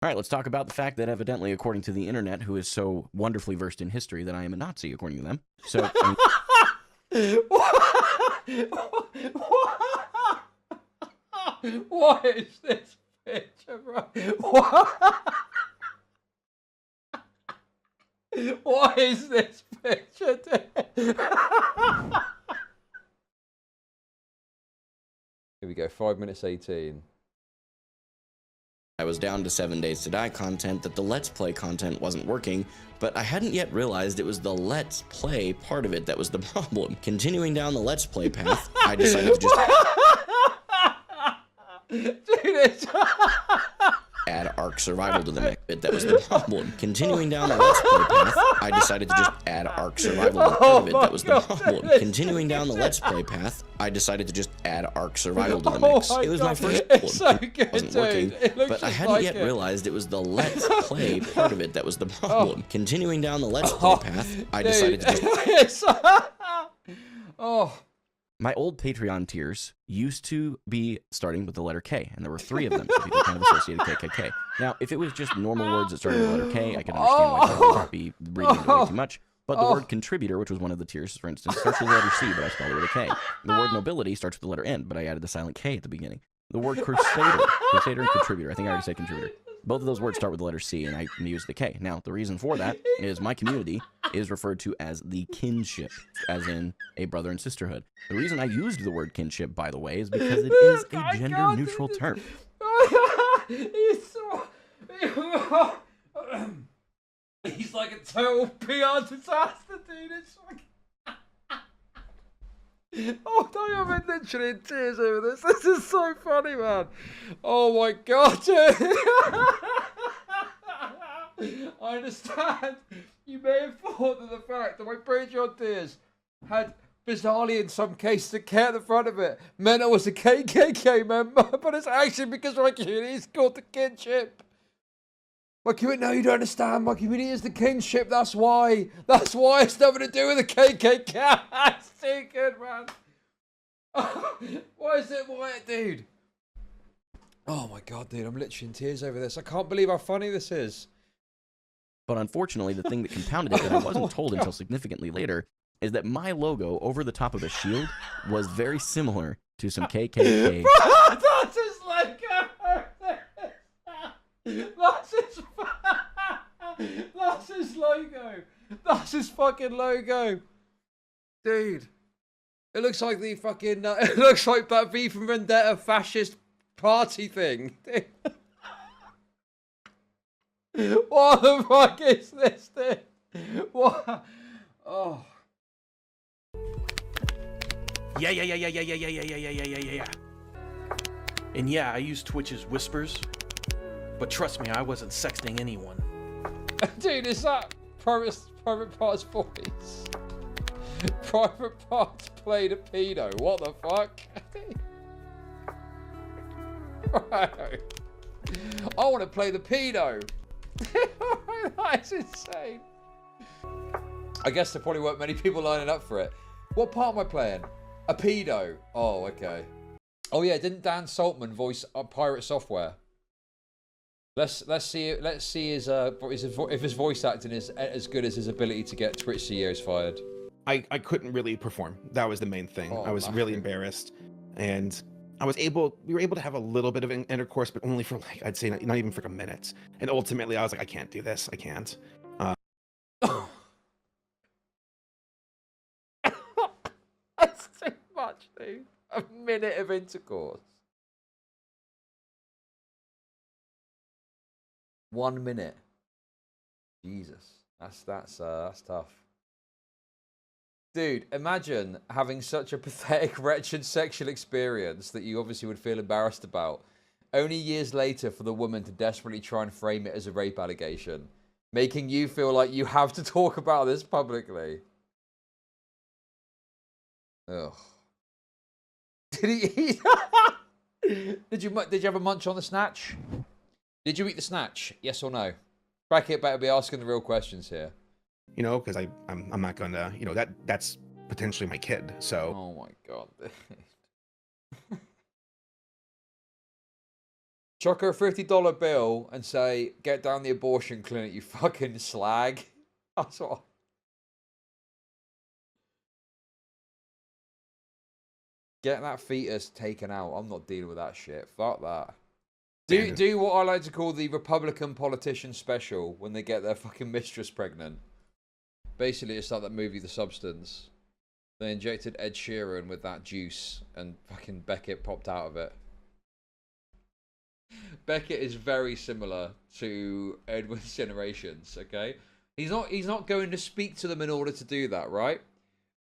All right, let's talk about the fact that evidently, according to the internet, who is so wonderfully versed in history, that I am a Nazi, according to them. So, What is this picture, bro? What? What is this picture, dude? Here we go, 5 minutes 18. I was down to 7 Days to Die content, that the Let's Play content wasn't working, but I hadn't yet realized it was the Let's Play part of it that was the problem. Continuing down the Let's Play path, I decided to just Dude, it's... add Ark Survival to the mix. That was the problem. Continuing down the Let's Play path, I decided to just add Ark Survival to the part of it. That was the problem. Continuing down the Let's Play path, I decided to just add Ark Survival to the mix. It was my first problem. It's so good, It wasn't working, but I hadn't yet realized it was the Let's Play part of it that was the problem. Continuing down the Let's Play path, I decided to just... My old Patreon tiers used to be starting with the letter K, and there were 3 of them, so people kind of associated KKK. Now, if it was just normal words that started with the letter K, I could understand why people would be reading into it way too much. But the word contributor, which was one of the tiers, for instance, starts with the letter C, but I spelled it with a K. The word nobility starts with the letter N, but I added the silent K at the beginning. The word crusader and contributor, I think I already said contributor. Both of those words start with the letter C, and I use the K. Now, the reason for that is my community is referred to as the kinship, as in a brother and sisterhood. The reason I used the word kinship, by the way, is because it is a gender-neutral term. He's like a total PR disaster, dude. It's like... Oh no, I'm literally in tears over this. This is so funny, man. Oh my god, dude. I understand. You may have thought that the fact that my Patreon tiers had bizarrely in some cases a K at the front of it meant I was a KKK member, but it's actually because my community is called the kinship. My community, no, you don't understand. My community is the kinship. That's why. That's why it's nothing to do with the KKK. That's too good, man. Why is it white, dude? Oh my god, dude, I'm literally in tears over this. I can't believe how funny this is. But unfortunately, the thing that compounded it that I wasn't told until significantly later is that my logo over the top of a shield was very similar to some KKK. That's his logo! That's his logo! That's his fucking logo! Dude. It looks like the fucking... it looks like that V from Vendetta fascist party thing. What the fuck is this thing? What? Oh. Yeah. And yeah, I use Twitch as whispers, but trust me, I wasn't sexting anyone. Dude, is that Private Part's voice? Private Parts played a pedo. What the fuck? Right. I want to play the pedo. That's insane. I guess there probably weren't many people lining up for it. What part am I playing? A pedo. Oh, okay. Oh yeah, didn't Dan Saltman voice Pirate Software? Let's see his if his voice acting is as good as his ability to get Twitch CEOs fired. I couldn't really perform. That was the main thing. I was really embarrassed, and we were able to have a little bit of an intercourse, but only for like, I'd say not even for a minute. And ultimately I was like, I can't do this. I can't. That's too much, dude. A minute of intercourse. 1 minute. Jesus. That's tough. Dude, imagine having such a pathetic, wretched sexual experience that you obviously would feel embarrassed about, only years later for the woman to desperately try and frame it as a rape allegation, making you feel like you have to talk about this publicly. Ugh. Did he eat? Did you have a munch on the snatch? Did you eat the snatch? Yes or no? Bracket better be asking the real questions here. You know, because I'm not gonna, you know, that's potentially my kid. So. Oh my god. Chuck her a $50 bill and say, get down the abortion clinic, you fucking slag. That's what. Get that fetus taken out. I'm not dealing with that shit. Fuck that. Do what I like to call the Republican politician special when they get their fucking mistress pregnant. Basically, it's like that movie, The Substance. They injected Ed Sheeran with that juice and fucking Beckett popped out of it. Beckett is very similar to Edward's generations, okay? He's not going to speak to them in order to do that, right?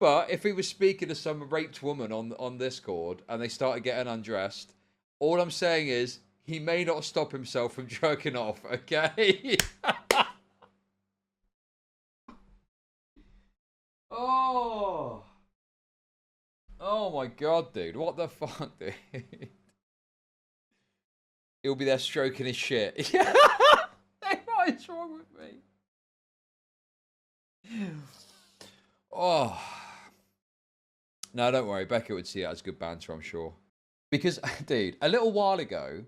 But if he was speaking to some raped woman on Discord and they started getting undressed, all I'm saying is he may not stop himself from jerking off, okay? Oh my god, dude. What the fuck, dude? He'll be there stroking his shit. Yeah. What is wrong with me? Oh. No, don't worry. Becca would see it as good banter, I'm sure. Because, dude, a little while ago,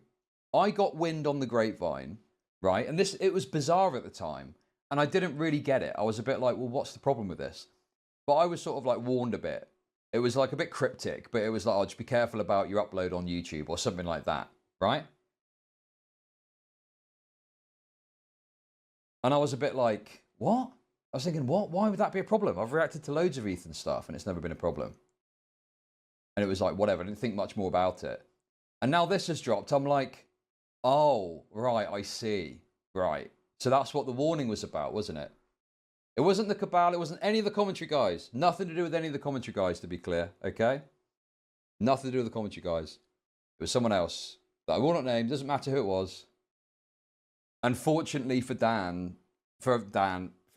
I got wind on the grapevine, right? And it was bizarre at the time. And I didn't really get it. I was a bit like, well, what's the problem with this? But I was sort of like warned a bit. It was like a bit cryptic, but it was like, oh, just be careful about your upload on YouTube or something like that, right? And I was a bit like, what? I was thinking, what? Why would that be a problem? I've reacted to loads of Ethan stuff and it's never been a problem. And it was like, whatever, I didn't think much more about it. And now this has dropped. I'm like, oh, right, I see. Right. So that's what the warning was about, wasn't it? It wasn't the Cabal. It wasn't any of the commentary guys. Nothing to do with any of the commentary guys, to be clear. Okay? Nothing to do with the commentary guys. It was someone else that I will not name. Doesn't matter who it was. Unfortunately for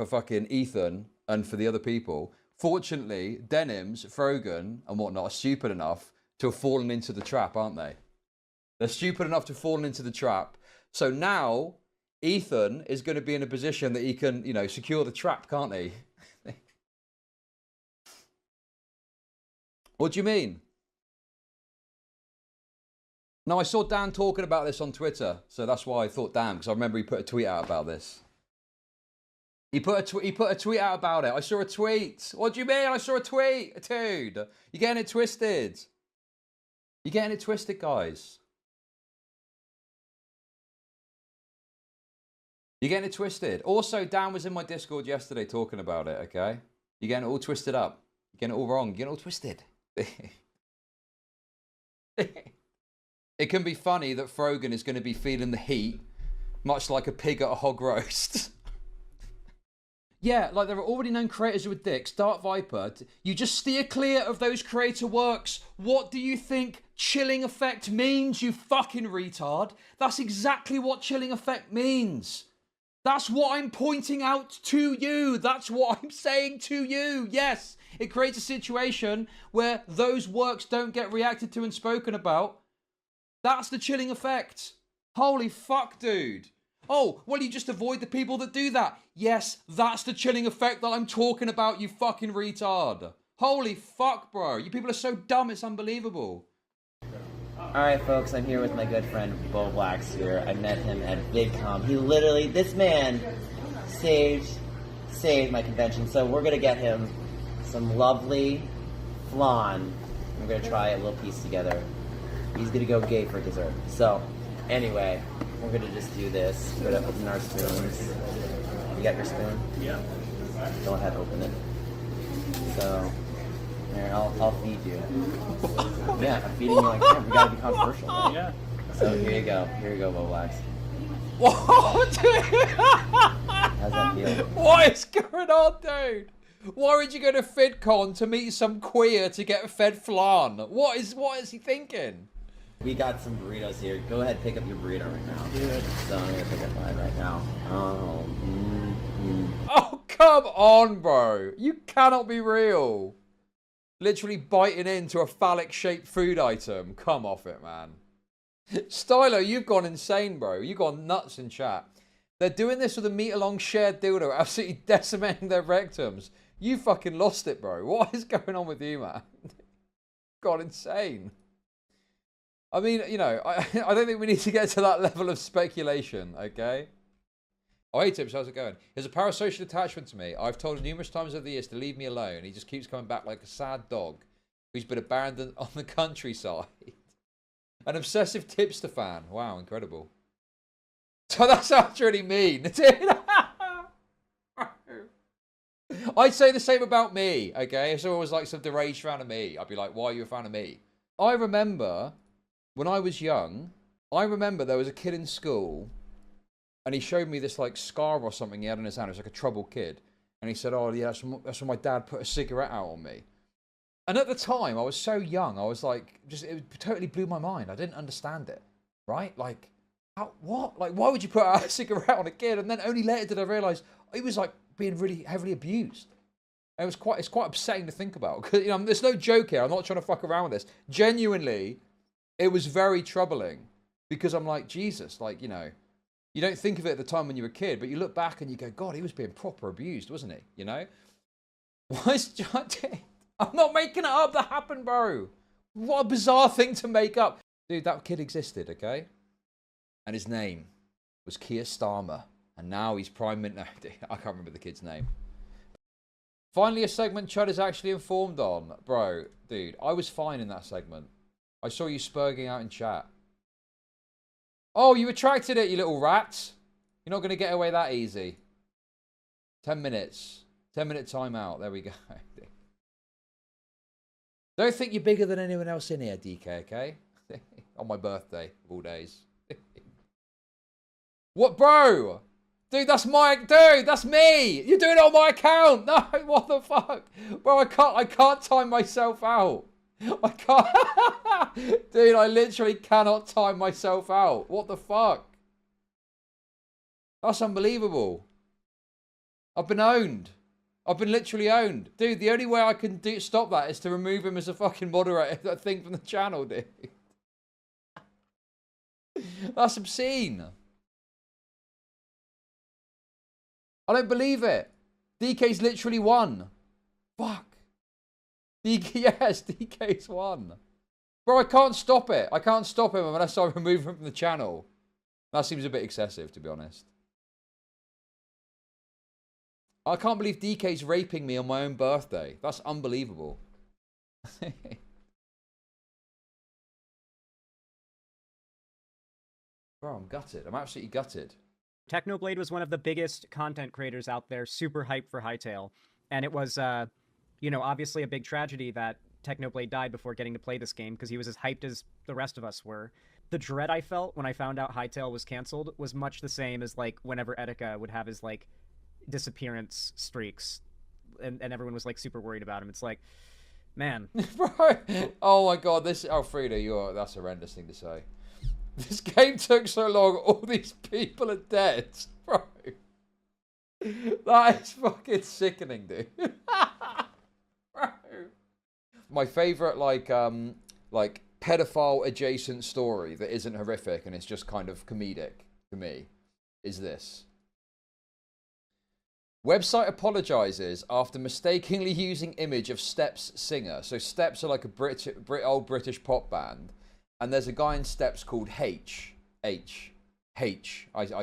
fucking Ethan and for the other people, fortunately, Denims, Frogan, and whatnot are stupid enough to have fallen into the trap, aren't they? They're stupid enough to have fallen into the trap. So now, Ethan is going to be in a position that he can, you know, secure the trap, can't he? What do you mean? No, I saw Dan talking about this on Twitter, so that's why I thought, damn, because I remember he put a tweet out about this. He put a tweet out about it. I saw a tweet. What do you mean? I saw a tweet, dude. You're getting it twisted. You're getting it twisted, guys. You're getting it twisted. Also, Dan was in my Discord yesterday talking about it, okay? You're getting it all twisted up. You're getting it all wrong. You're getting it all twisted. It can be funny that Frogan is going to be feeling the heat, much like a pig at a hog roast. Yeah, like there are already known creators who are dicks. Dark Viper, you just steer clear of those creator works. What do you think chilling effect means, you fucking retard? That's exactly what chilling effect means. That's what I'm pointing out to you. That's what I'm saying to you. Yes, it creates a situation where those works don't get reacted to and spoken about. That's the chilling effect. Holy fuck, dude. Oh, well, you just avoid the people that do that. Yes, that's the chilling effect that I'm talking about, you fucking retard. Holy fuck, bro. You people are so dumb, it's unbelievable. Alright, folks, I'm here with my good friend, Bo Blacks here. I met him at VidCon. He literally, this man saved my convention. So we're going to get him some lovely flan. We're going to try a little piece together. He's going to go gay for dessert. So, anyway, we're going to just do this. We're going to open our spoons. You got your spoon? Yeah. Go ahead, open it. So, here, I'll feed you. Yeah, I'm feeding you like that. We got to be controversial, right? Yeah. So, here you go. Here you go, Boblax. What? How's that feel? What is going on, dude? Why would you go to VidCon to meet some queer to get fed flan? What is he thinking? We got some burritos here. Go ahead, pick up your burrito right now. Good. So I'm gonna pick up mine right now. Oh. Oh, come on, bro. You cannot be real. Literally biting into a phallic-shaped food item. Come off it, man. Stylo, you've gone insane, bro. You've gone nuts in chat. They're doing this with a meter-long shared dildo, absolutely decimating their rectums. You fucking lost it, bro. What is going on with you, man? Gone insane. I mean, you know, I don't think we need to get to that level of speculation, okay? Oh, hey, Tips, how's it going? There's a parasocial attachment to me. I've told him numerous times over the years to leave me alone. He just keeps coming back like a sad dog who's been abandoned on the countryside. An obsessive tipster fan. Wow, incredible. So that sounds really mean. I'd say the same about me, okay? If someone was like some deranged fan of me, I'd be like, why are you a fan of me? I remember when I was young, there was a kid in school and he showed me this like scar or something he had on his hand. It was like a troubled kid. And he said, oh yeah, that's when my dad put a cigarette out on me. And at the time, I was so young, I was like, it totally blew my mind. I didn't understand it, right? Like, what? Like, why would you put out a cigarette on a kid? And then only later did I realize he was like being really heavily abused. And it's quite upsetting to think about. Because, you know, there's no joke here. I'm not trying to fuck around with this. Genuinely, it was very troubling. Because I'm like, Jesus, like, you know, you don't think of it at the time when you were a kid, but you look back and you go, God, he was being proper abused, wasn't he? You know? Why is John... I'm not making it up. That happened, bro. What a bizarre thing to make up. Dude, that kid existed, okay? And his name was Keir Starmer. And now he's Prime Minister. No, I can't remember the kid's name. Finally, a segment Chud is actually informed on. Bro, dude, I was fine in that segment. I saw you spurging out in chat. Oh, you retracted it, you little rat. You're not going to get away that easy. 10 minutes. 10-minute timeout. There we go. Don't think you're bigger than anyone else in here, DK, okay? On my birthday, of all days. What, bro? Dude, that's me! You're doing it on my account! No, what the fuck? Bro, I can't time myself out. I can't. Dude, I literally cannot time myself out. What the fuck? That's unbelievable. I've been owned. I've been literally owned. Dude, the only way I can stop that is to remove him as a fucking moderator thing from the channel, dude. That's obscene. I don't believe it. DK's literally won. Fuck. DK's won. Bro, I can't stop it. I can't stop him unless I remove him from the channel. That seems a bit excessive, to be honest. I can't believe DK's raping me on my own birthday. That's unbelievable. Bro, I'm gutted. I'm absolutely gutted. Technoblade was one of the biggest content creators out there, super hyped for Hytale. And it was, you know, obviously a big tragedy that Technoblade died before getting to play this game because he was as hyped as the rest of us were. The dread I felt when I found out Hytale was canceled was much the same as, like, whenever Etika would have his, like, disappearance streaks and everyone was like super worried about him. It's like, man. Oh my god, Frida, that's a horrendous thing to say. This game took so long, all these people are dead. Bro. That is fucking sickening, dude. Bro. My favorite like pedophile adjacent story that isn't horrific and it's just kind of comedic to me is this. Website apologizes after mistakenly using image of Steps singer. So Steps are like a old British pop band. And there's a guy in Steps called H. I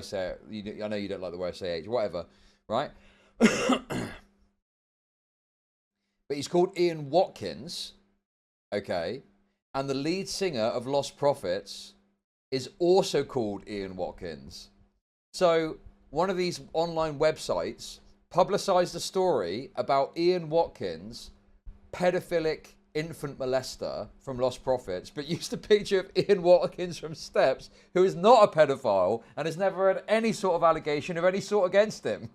say it. I know you don't like the way I say H. Whatever. Right? But he's called Ian Watkins. Okay? And the lead singer of Lost Prophets is also called Ian Watkins. So one of these online websites publicized a story about Ian Watkins, pedophilic infant molester from Lost Prophets, but used a picture of Ian Watkins from Steps, who is not a pedophile and has never had any sort of allegation of any sort against him.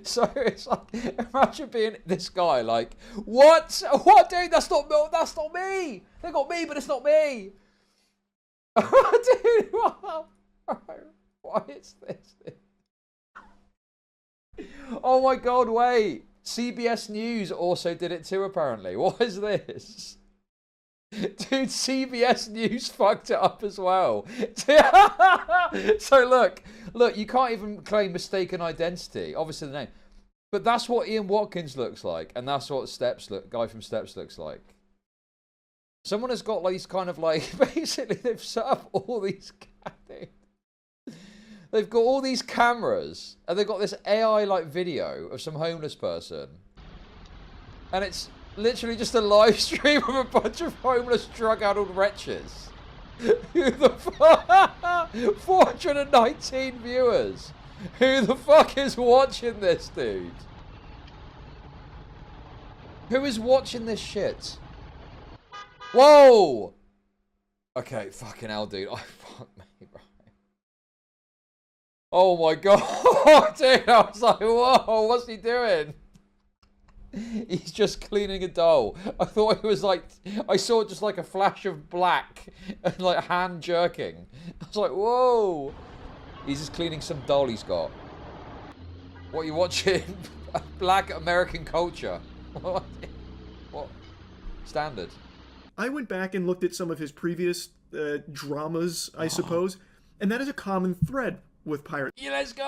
So it's like, imagine being this guy, like, what, dude? That's not me. They got me, but it's not me. Dude, why is this? Oh my god, wait. CBS News also did it too, apparently. What is this? Dude, CBS News fucked it up as well. So look, you can't even claim mistaken identity. Obviously the name. But that's what Ian Watkins looks like. And that's what guy from Steps looks like. Someone has got like these kind of like, basically they've set up all these, they've got all these cameras and they've got this AI like video of some homeless person. And it's literally just a live stream of a bunch of homeless drug-addled wretches. Who the fuck? 419 viewers. Who the fuck is watching this, dude? Who is watching this shit? Whoa! Okay, fucking hell, dude. Oh, fuck me, bro. Oh my god, dude. I was like, whoa, what's he doing? He's just cleaning a doll. I thought it was like, I saw just like a flash of black and like hand jerking. I was like, whoa. He's just cleaning some doll he's got. What are you watching? Black American culture. What? Standard. I went back and looked at some of his previous dramas, I suppose, and that is a common thread with Pirate. Yeah, let's go.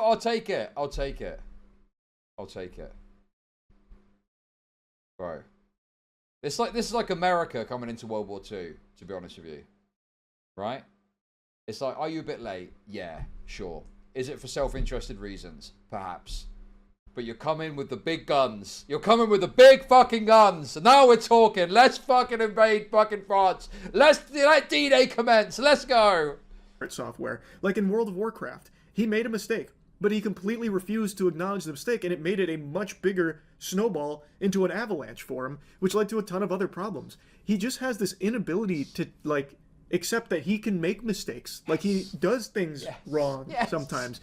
I'll take it. I'll take it. I'll take it. Bro. This is like America coming into World War II, to be honest with you. Right? It's like, are you a bit late? Yeah, sure. Is it for self-interested reasons? Perhaps. But you're coming with the big guns. You're coming with the big fucking guns. And now we're talking. Let's fucking invade fucking France. Let D-Day commence. Let's go. Software. Like in World of Warcraft. He made a mistake, but he completely refused to acknowledge the mistake, and it made it a much bigger snowball into an avalanche for him, which led to a ton of other problems. He just has this inability to, like, accept that he can make mistakes. Like, he does things wrong sometimes.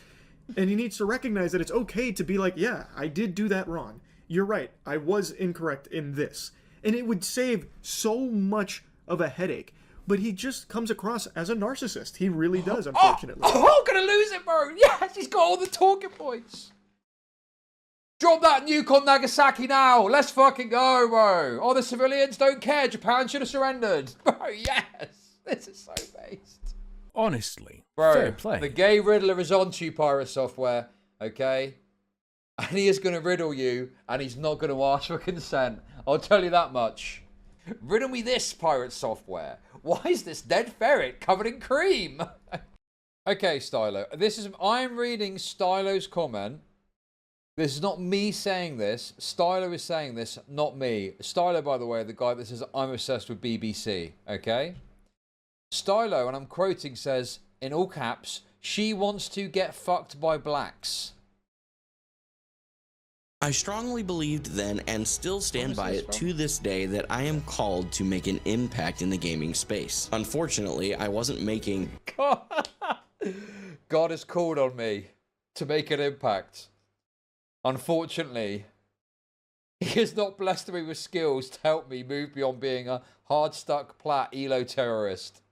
And he needs to recognize that it's okay to be like, yeah, I did do that wrong. You're right. I was incorrect in this. And it would save so much of a headache. But he just comes across as a narcissist. He really does, unfortunately. Oh, gonna lose it, bro. Yes, he's got all the talking points. Drop that nuke on Nagasaki now. Let's fucking go, bro. Oh, the civilians don't care. Japan should have surrendered. Bro, yes. This is so based. Honestly, bro, fair play. The gay Riddler is on to you, Pirate Software, okay? And he is going to riddle you, and he's not going to ask for consent. I'll tell you that much. Riddle me this, Pirate Software. Why is this dead ferret covered in cream? Okay, Stylo. I'm reading Stylo's comment. This is not me saying this. Stylo is saying this, not me. Stylo, by the way, the guy that says, I'm obsessed with BBC, okay? Stylo, and I'm quoting, says, in all caps, she wants to get fucked by blacks. I strongly believed then and still stand by it to this day that I am called to make an impact in the gaming space. Unfortunately, I wasn't making... God has called on me to make an impact. Unfortunately, he has not blessed me with skills to help me move beyond being a hard-stuck plat elo terrorist.